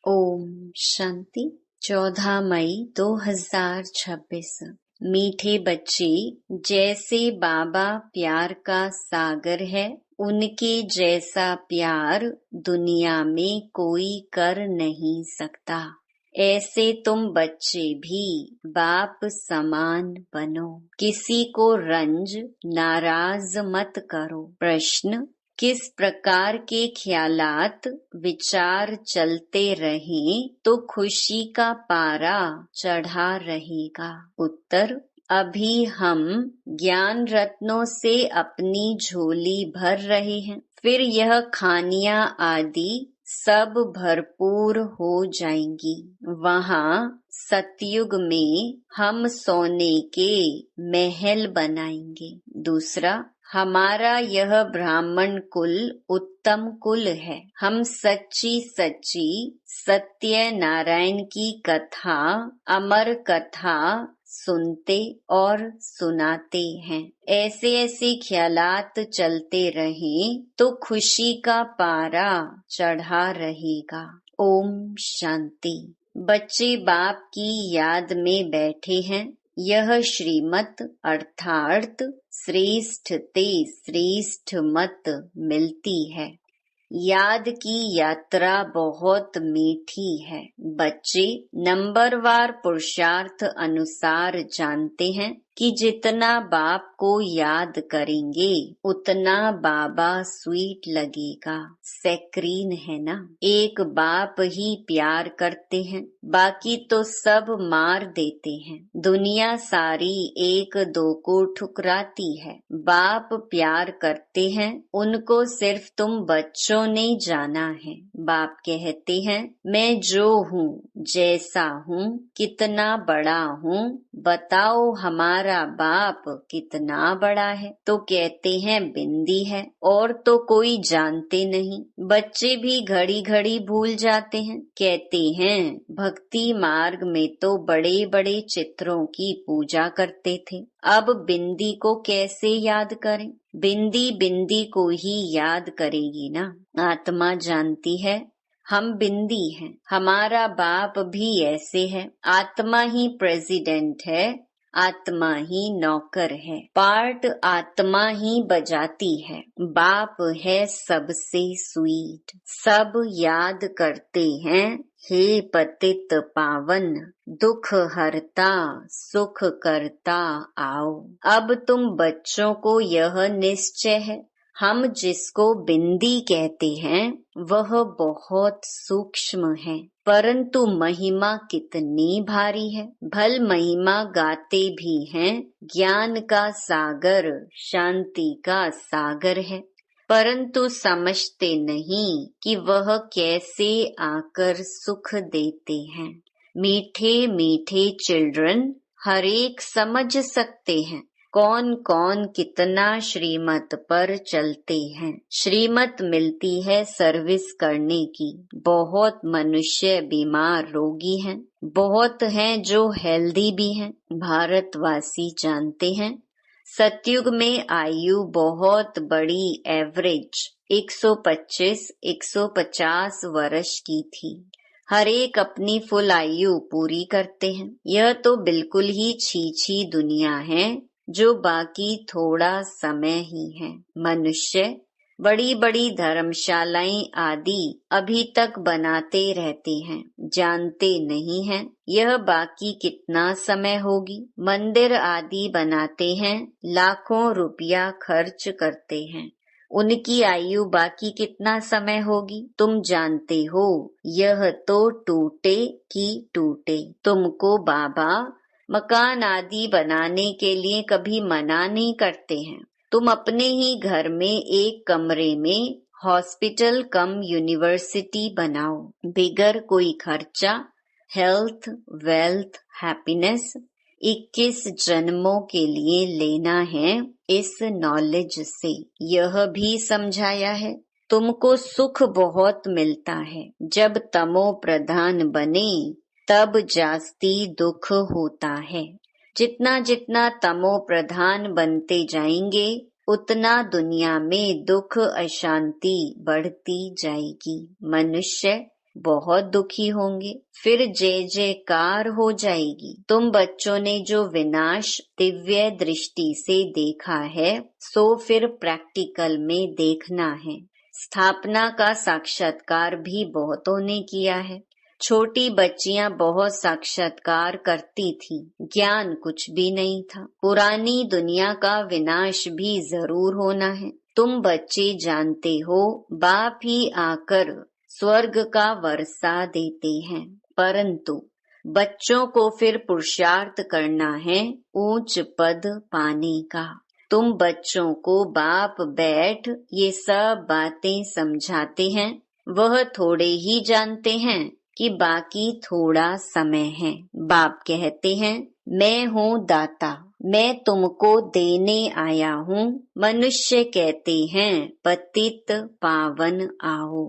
ओम शांति। 14 मई 2026। मीठे बच्चे, जैसे बाबा प्यार का सागर है, उनके जैसा प्यार दुनिया में कोई कर नहीं सकता। ऐसे तुम बच्चे भी बाप समान बनो। किसी को रंज नाराज मत करो। प्रश्न: किस प्रकार के ख्यालात विचार चलते रहें तो खुशी का पारा चढ़ा रहेगा? उत्तर: अभी हम ज्ञान रत्नों से अपनी झोली भर रहे हैं, फिर यह खानियां आदि सब भरपूर हो जाएंगी। वहाँ सतयुग में हम सोने के महल बनाएंगे। दूसरा, हमारा यह ब्राह्मण कुल उत्तम कुल है। हम सच्ची सच्ची सत्य नारायण की कथा, अमर कथा सुनते और सुनाते हैं। ऐसे ऐसे ख्यालात चलते रहें तो खुशी का पारा चढ़ा रहेगा। ओम शांति। बच्चे बाप की याद में बैठे हैं। यह श्रीमत अर्थात श्रेष्ठ ते श्रेष्ठ मत मिलती है। याद की यात्रा बहुत मीठी है। बच्चे नंबरवार पुरुषार्थ अनुसार जानते हैं कि जितना बाप को याद करेंगे उतना बाबा स्वीट लगेगा। सैक्रीन है ना। एक बाप ही प्यार करते हैं, बाकी तो सब मार देते हैं। दुनिया सारी एक दो को ठुकराती है। बाप प्यार करते हैं, उनको सिर्फ तुम बच्चों ने जाना है। बाप कहते हैं, मैं जो हूँ, जैसा हूँ, कितना बड़ा हूँ, बताओ हमारा बाप कितना बड़ा है? तो कहते हैं बिंदी है, और तो कोई जानते नहीं। बच्चे भी घड़ी घड़ी भूल जाते हैं। कहते हैं भक्ति मार्ग में तो बड़े बड़े चित्रों की पूजा करते थे, अब बिंदी को कैसे याद करें? बिंदी बिंदी को ही याद करेगी ना। आत्मा जानती है हम बिंदी हैं। हमारा बाप भी ऐसे है। आत्मा ही प्रेसिडेंट है, आत्मा ही नौकर है। पार्ट आत्मा ही बजाती है। बाप है सबसे स्वीट। सब याद करते हैं, हे पतित पावन, दुख हरता सुख करता आओ। अब तुम बच्चों को यह निश्चय है, हम जिसको बिंदी कहते हैं वह बहुत सूक्ष्म है, परंतु महिमा कितनी भारी है। भल महिमा गाते भी हैं, ज्ञान का सागर शांति का सागर है, परंतु समझते नहीं कि वह कैसे आकर सुख देते हैं। मीठे मीठे चिल्ड्रन हर एक समझ सकते हैं कौन कौन कितना श्रीमत पर चलते हैं। श्रीमत मिलती है सर्विस करने की। बहुत मनुष्य बीमार रोगी हैं, बहुत हैं जो हेल्दी भी हैं। भारतवासी जानते हैं सतयुग में आयु बहुत बड़ी एवरेज 125-150 वर्ष की थी। हर एक अपनी फुल आयु पूरी करते हैं। यह तो बिल्कुल ही छीछी दुनिया है जो बाकी थोड़ा समय ही है। मनुष्य बड़ी बड़ी धर्मशालाएं आदि अभी तक बनाते रहते हैं, जानते नहीं हैं यह बाकी कितना समय होगी। मंदिर आदि बनाते हैं, लाखों रुपया खर्च करते हैं, उनकी आयु बाकी कितना समय होगी? तुम जानते हो यह तो टूटे कि टूटे। तुमको बाबा मकान आदि बनाने के लिए कभी मना नहीं करते हैं। तुम अपने ही घर में एक कमरे में हॉस्पिटल कम यूनिवर्सिटी बनाओ। बिगर कोई खर्चा हेल्थ वेल्थ हैप्पीनेस 21 जन्मों के लिए लेना है। इस नॉलेज से यह भी समझाया है तुमको सुख बहुत मिलता है। जब तमो प्रधान बने तब जास्ती दुख होता है। जितना जितना तमो प्रधान बनते जाएंगे उतना दुनिया में दुख अशांति बढ़ती जाएगी। मनुष्य बहुत दुखी होंगे, फिर जय जयकार हो जाएगी। तुम बच्चों ने जो विनाश दिव्य दृष्टि से देखा है, सो फिर प्रैक्टिकल में देखना है। स्थापना का साक्षात्कार भी बहुतों ने किया है। छोटी बच्चियां बहुत साक्षात्कार करती थी, ज्ञान कुछ भी नहीं था। पुरानी दुनिया का विनाश भी जरूर होना है। तुम बच्चे जानते हो, बाप ही आकर स्वर्ग का वर्षा देते हैं, परंतु बच्चों को फिर पुरुषार्थ करना है ऊंच पद पाने का। तुम बच्चों को बाप बैठ ये सब बातें समझाते हैं, वह थोड़े ही जानते हैं कि बाकी थोड़ा समय है। बाप कहते हैं, मैं हूँ दाता, मैं तुमको देने आया हूँ। मनुष्य कहते हैं, पतित पावन आओ,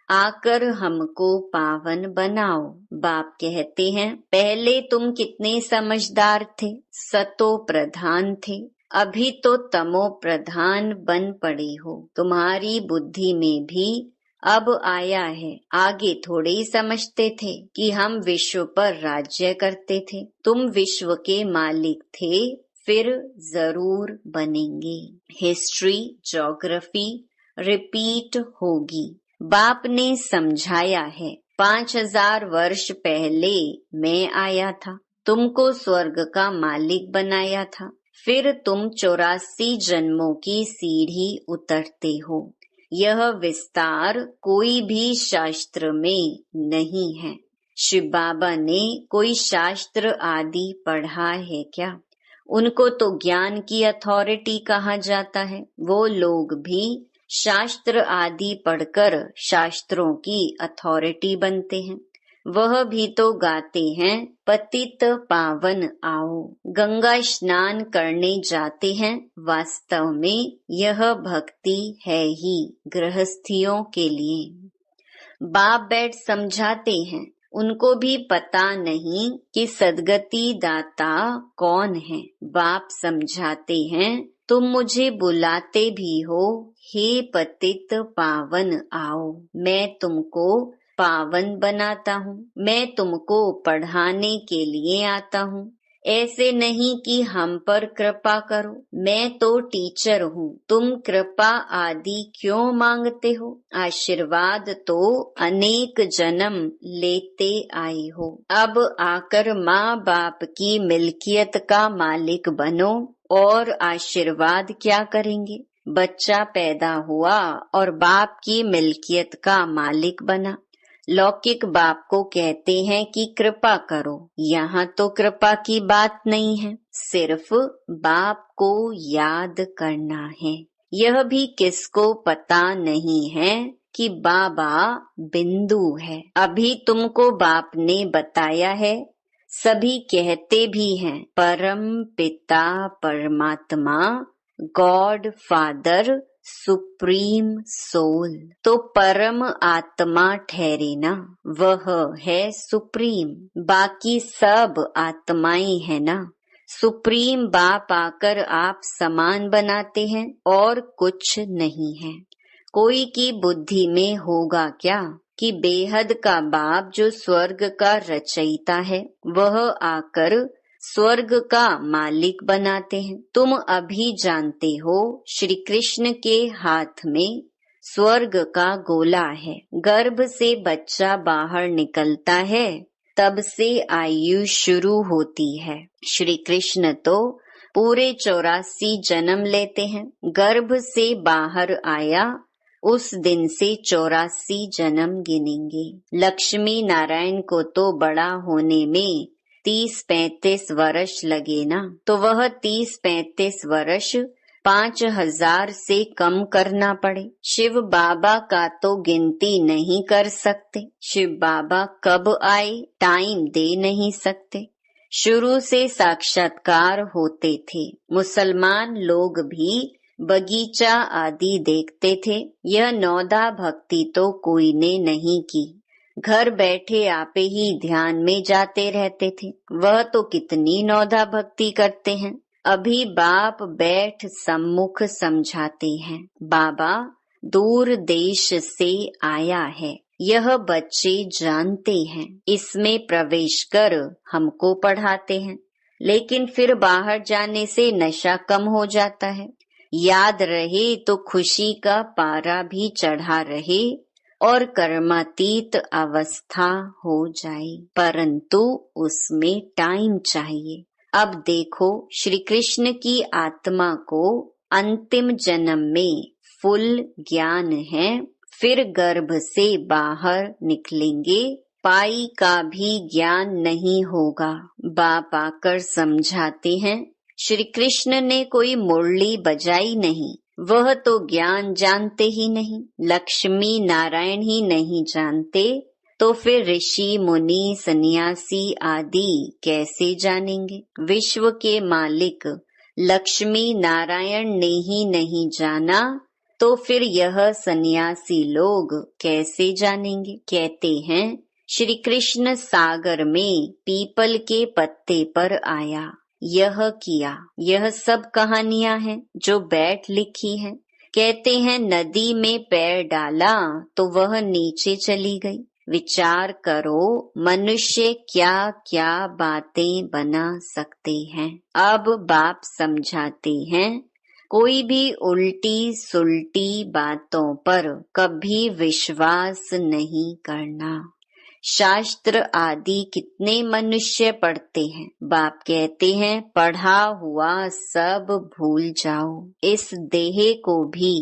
आकर हमको पावन बनाओ। बाप कहते हैं, पहले तुम कितने समझदार थे, सतो प्रधान थे, अभी तो तमो प्रधान बन पड़े हो। तुम्हारी बुद्धि में भी अब आया है, आगे थोड़े ही समझते थे कि हम विश्व पर राज्य करते थे। तुम विश्व के मालिक थे, फिर जरूर बनेंगे। हिस्ट्री, ज्योग्राफी रिपीट होगी। बाप ने समझाया है, 5000 वर्ष पहले मैं आया था, तुमको स्वर्ग का मालिक बनाया था, फिर तुम 84 जन्मों की सीढ़ी उतरते हो। यह विस्तार कोई भी शास्त्र में नहीं है। शिव बाबा ने कोई शास्त्र आदि पढ़ा है क्या? उनको तो ज्ञान की अथॉरिटी कहा जाता है। वो लोग भी शास्त्र आदि पढ़कर शास्त्रों की अथॉरिटी बनते हैं। वह भी तो गाते हैं, पतित पावन आओ, गंगा स्नान करने जाते हैं। वास्तव में यह भक्ति है ही गृहस्थियों के लिए। बाप बैठ समझाते हैं, उनको भी पता नहीं कि सद्गति दाता कौन है। बाप समझाते हैं, तुम मुझे बुलाते भी हो, हे पतित पावन आओ, मैं तुमको पावन बनाता हूँ, मैं तुमको पढ़ाने के लिए आता हूँ। ऐसे नहीं कि हम पर कृपा करो, मैं तो टीचर हूँ, तुम कृपा आदि क्यों मांगते हो? आशीर्वाद तो अनेक जन्म लेते आए हो, अब आकर माँ बाप की मिल्कियत का मालिक बनो। और आशीर्वाद क्या करेंगे? बच्चा पैदा हुआ और बाप की मिल्कियत का मालिक बना। लौकिक बाप को कहते हैं कि कृपा करो, यहाँ तो कृपा की बात नहीं है, सिर्फ बाप को याद करना है। यह भी किसको पता नहीं है कि बाबा बिंदु है। अभी तुमको बाप ने बताया है, सभी कहते भी हैं परम पिता परमात्मा, गॉड फादर, सुप्रीम सोल। तो परम आत्मा ठहरे ना, वह है सुप्रीम, बाकी सब आत्माएं है ना। सुप्रीम बाप आकर आप समान बनाते हैं और कुछ नहीं है। कोई की बुद्धि में होगा क्या कि बेहद का बाप जो स्वर्ग का रचयिता है, वह आकर स्वर्ग का मालिक बनाते हैं। तुम अभी जानते हो, श्री कृष्ण के हाथ में स्वर्ग का गोला है। गर्भ से बच्चा बाहर निकलता है, तब से आयु शुरू होती है। श्री कृष्ण तो पूरे 84 जन्म लेते हैं। गर्भ से बाहर आया, उस दिन से 84 जन्म गिनेंगे। लक्ष्मी नारायण को तो बड़ा होने में 30-35 वर्ष लगे ना, तो वह 30-35 वर्ष 5000 से कम करना पड़े। शिव बाबा का तो गिनती नहीं कर सकते। शिव बाबा कब आए टाइम दे नहीं सकते। शुरू से साक्षात्कार होते थे। मुसलमान लोग भी बगीचा आदि देखते थे। यह नौदा भक्ति तो कोई ने नहीं की। घर बैठे आपे ही ध्यान में जाते रहते थे। वह तो कितनी नौदा भक्ति करते हैं। अभी बाप बैठ सम्मुख समझाते हैं, बाबा दूर देश से आया है, यह बच्चे जानते हैं, इसमें प्रवेश कर हमको पढ़ाते हैं, लेकिन फिर बाहर जाने से नशा कम हो जाता है। याद रहे तो खुशी का पारा भी चढ़ा रहे और कर्मातीत अवस्था हो जाए, परंतु उसमें टाइम चाहिए। अब देखो, श्री कृष्ण की आत्मा को अंतिम जन्म में फुल ज्ञान है, फिर गर्भ से बाहर निकलेंगे, पाई का भी ज्ञान नहीं होगा। बाप आकर समझाते हैं, श्री कृष्ण ने कोई मुरली बजाई नहीं, वह तो ज्ञान जानते ही नहीं, लक्ष्मी नारायण ही नहीं जानते, तो फिर ऋषि मुनि सन्यासी आदि कैसे जानेंगे। विश्व के मालिक लक्ष्मी नारायण ने ही नहीं जाना, तो फिर यह सन्यासी लोग कैसे जानेंगे। कहते हैं, श्री कृष्ण सागर में पीपल के पत्ते पर आया, यह किया, यह सब कहानियां हैं जो बैठ लिखी हैं। कहते हैं नदी में पैर डाला तो वह नीचे चली गई। विचार करो, मनुष्य क्या क्या बातें बना सकते हैं। अब बाप समझाते हैं, कोई भी उल्टी सुल्टी बातों पर कभी विश्वास नहीं करना। शास्त्र आदि कितने मनुष्य पढ़ते हैं, बाप कहते हैं पढ़ा हुआ सब भूल जाओ, इस देह को भी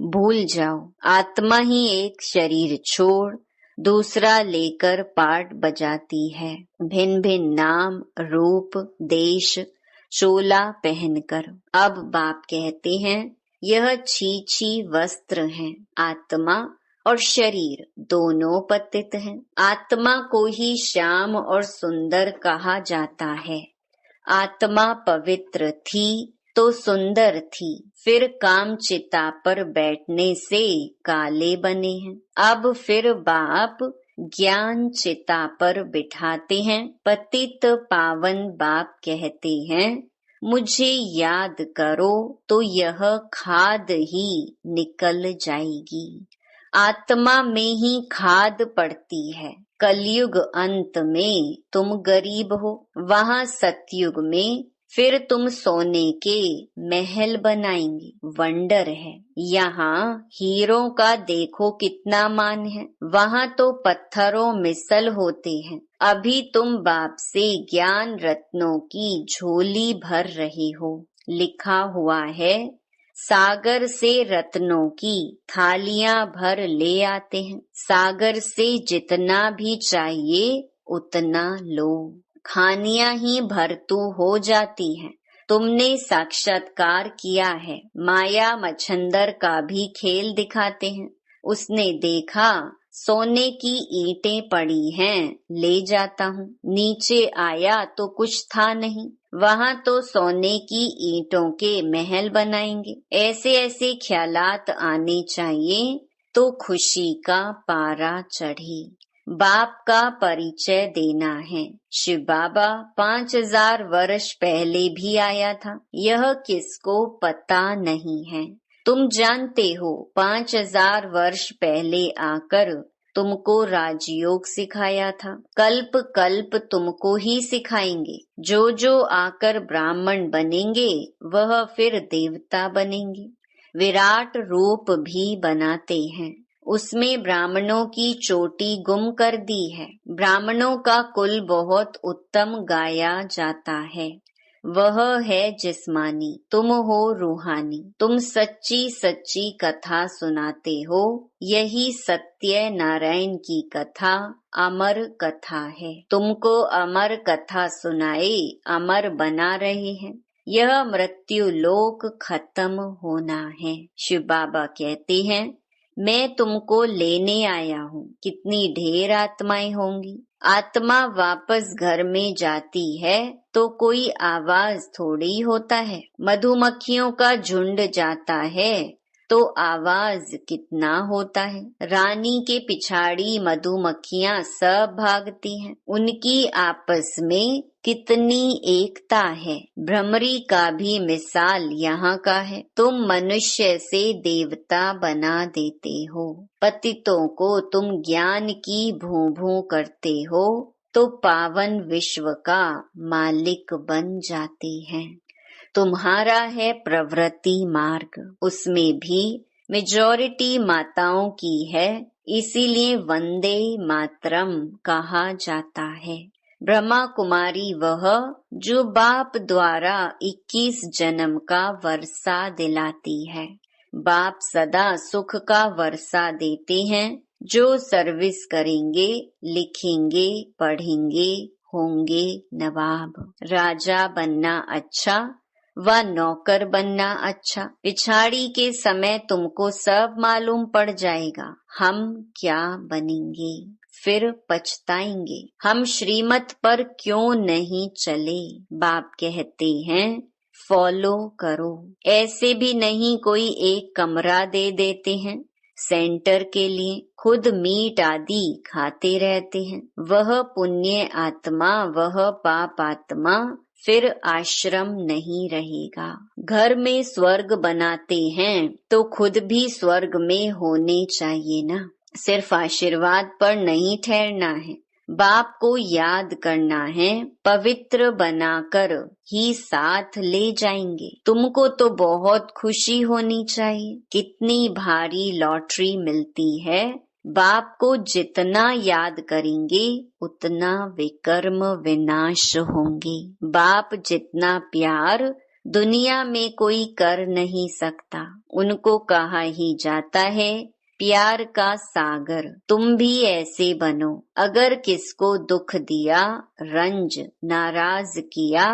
भूल जाओ। आत्मा ही एक शरीर छोड़ दूसरा लेकर पाठ बजाती है, भिन्न भिन्न नाम रूप देश चोला पहनकर। अब बाप कहते हैं, यह छी वस्त्र हैं, आत्मा और शरीर दोनों पतित हैं। आत्मा को ही श्याम और सुंदर कहा जाता है। आत्मा पवित्र थी तो सुंदर थी, फिर काम चिता पर बैठने से काले बने हैं। अब फिर बाप ज्ञान चिता पर बिठाते हैं। पतित पावन बाप कहते हैं, मुझे याद करो तो यह खाद ही निकल जाएगी। आत्मा में ही खाद पड़ती है। कलयुग अंत में तुम गरीब हो, वहां सतयुग में फिर तुम सोने के महल बनाएंगे। वंडर है, यहाँ हीरों का देखो कितना मान है, वहां तो पत्थरों मिसल होते हैं। अभी तुम बाप से ज्ञान रत्नों की झोली भर रहे हो। लिखा हुआ है, सागर से रत्नों की थालियां भर ले आते हैं। सागर से जितना भी चाहिए उतना लो, खानियां ही भरतू हो जाती हैं। तुमने साक्षात्कार किया है, माया मच्छंदर का भी खेल दिखाते हैं। उसने देखा सोने की ईंटें पड़ी हैं, ले जाता हूँ। नीचे आया तो कुछ था नहीं, वहां तो सोने की ईंटों के महल बनाएंगे। ऐसे ऐसे ख्यालात आने चाहिए तो खुशी का पारा चढ़े। बाप का परिचय देना है। शिव बाबा 5000 वर्ष पहले भी आया था, यह किसको पता नहीं है। तुम जानते हो 5000 वर्ष पहले आकर तुमको राजयोग सिखाया था, कल्प कल्प तुमको ही सिखाएंगे। जो जो आकर ब्राह्मण बनेंगे वह फिर देवता बनेंगे। विराट रूप भी बनाते हैं, उसमें ब्राह्मणों की चोटी गुम कर दी है। ब्राह्मणों का कुल बहुत उत्तम गाया जाता है, वह है जिस्मानी, तुम हो रूहानी। तुम सच्ची सच्ची कथा सुनाते हो, यही सत्य नारायण की कथा अमर कथा है। तुमको अमर कथा सुनाए अमर बना रहे हैं। यह मृत्यु लोक खत्म होना है। शिव बाबा कहते हैं, मैं तुमको लेने आया हूँ। कितनी ढेर आत्माएं होंगी। आत्मा वापस घर में जाती है तो कोई आवाज थोड़ी होता है। मधुमक्खियों का झुंड जाता है तो आवाज कितना होता है। रानी के पिछाड़ी मधुमक्खियां सब भागती हैं, उनकी आपस में कितनी एकता है। भ्रमरी का भी मिसाल यहाँ का है। तुम मनुष्य से देवता बना देते हो, पतितों को तुम ज्ञान की भूं भूं करते हो, तो पावन विश्व का मालिक बन जाते हैं। तुम्हारा है प्रवृत्ति मार्ग, उसमें भी मेजॉरिटी माताओं की है, इसीलिए वंदे मातरम कहा जाता है। ब्रह्मा कुमारी वह जो बाप द्वारा 21 जन्म का वर्षा दिलाती है। बाप सदा सुख का वर्षा देते हैं। जो सर्विस करेंगे, लिखेंगे, पढ़ेंगे, होंगे नवाब। राजा बनना अच्छा व नौकर बनना अच्छा। पिछाड़ी के समय तुमको सब मालूम पड़ जाएगा हम क्या बनेंगे, फिर पछताएंगे। हम श्रीमत पर क्यों नहीं चले। बाप कहते हैं फॉलो करो। ऐसे भी नहीं कोई एक कमरा दे देते हैं सेंटर के लिए, खुद मीट आदि खाते रहते हैं। वह पुण्य आत्मा, वह पाप आत्मा, फिर आश्रम नहीं रहेगा। घर में स्वर्ग बनाते हैं तो खुद भी स्वर्ग में होने चाहिए ना। सिर्फ आशीर्वाद पर नहीं ठहरना है, बाप को याद करना है, पवित्र बनाकर ही साथ ले जाएंगे। तुमको तो बहुत खुशी होनी चाहिए, कितनी भारी लॉटरी मिलती है। बाप को जितना याद करेंगे उतना विकर्म विनाश होंगे। बाप जितना प्यार दुनिया में कोई कर नहीं सकता। उनको कहा ही जाता है प्यार का सागर। तुम भी ऐसे बनो। अगर किसको दुख दिया, रंज, नाराज किया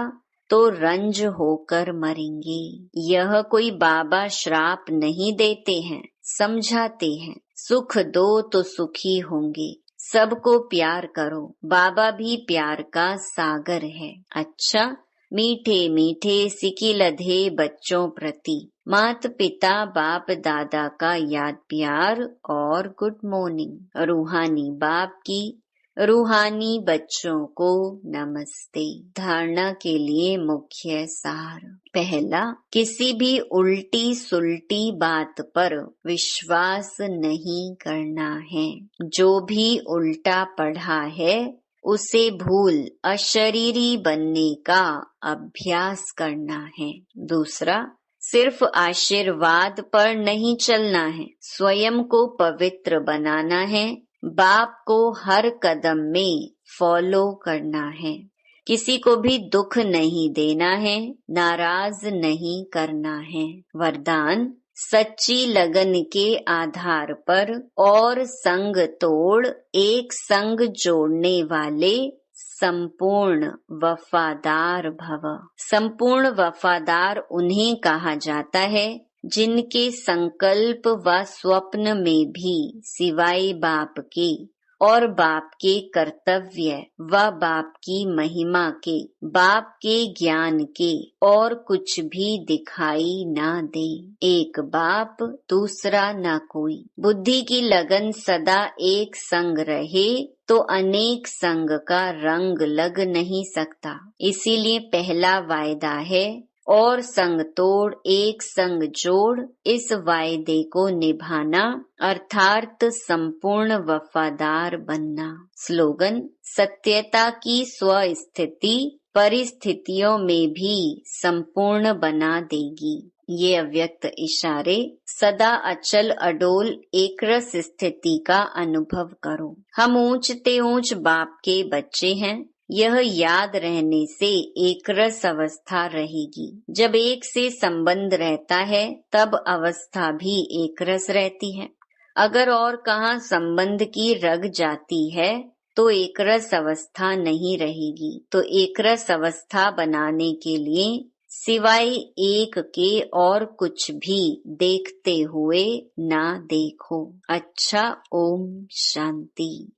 तो रंज होकर मरेंगे। यह कोई बाबा श्राप नहीं देते हैं, समझाते हैं। सुख दो तो सुखी होंगे। सबको प्यार करो। बाबा भी प्यार का सागर है। अच्छा, मीठे मीठे सिकी लधे बच्चों प्रति माता पिता बाप दादा का याद प्यार और गुड मॉर्निंग। रूहानी बाप की रूहानी बच्चों को नमस्ते। धारणा के लिए मुख्य सार। पहला, किसी भी उल्टी सुल्टी बात पर विश्वास नहीं करना है। जो भी उल्टा पढ़ा है उसे भूल अशरीरी बनने का अभ्यास करना है। दूसरा, सिर्फ आशीर्वाद पर नहीं चलना है, स्वयं को पवित्र बनाना है। बाप को हर कदम में फॉलो करना है। किसी को भी दुख नहीं देना है, नाराज नहीं करना है। वरदान, सच्ची लगन के आधार पर और संग तोड़ एक संग जोड़ने वाले संपूर्ण वफादार भव। संपूर्ण वफादार उन्हें कहा जाता है जिनके संकल्प व स्वप्न में भी सिवाय बाप के और बाप के कर्तव्य व बाप की महिमा के, बाप के ज्ञान के और कुछ भी दिखाई ना दे। एक बाप, दूसरा ना कोई। बुद्धि की लगन सदा एक संग रहे तो अनेक संग का रंग लग नहीं सकता। इसीलिए पहला वायदा है और संग तोड़ एक संग जोड़। इस वायदे को निभाना अर्थात संपूर्ण वफादार बनना। स्लोगन, सत्यता की स्वस्थिति परिस्थितियों में भी संपूर्ण बना देगी। ये अव्यक्त इशारे सदा अचल अडोल एकरस स्थिति का अनुभव करो। हम ऊंचते ऊंच बाप के बच्चे हैं, यह याद रहने से एकरस अवस्था रहेगी। जब एक से संबंध रहता है तब अवस्था भी एकरस रहती है। अगर और कहाँ संबंध की रग जाती है तो एकरस अवस्था नहीं रहेगी। तो एकरस अवस्था बनाने के लिए सिवाय एक के और कुछ भी देखते हुए ना देखो। अच्छा, ओम शांति।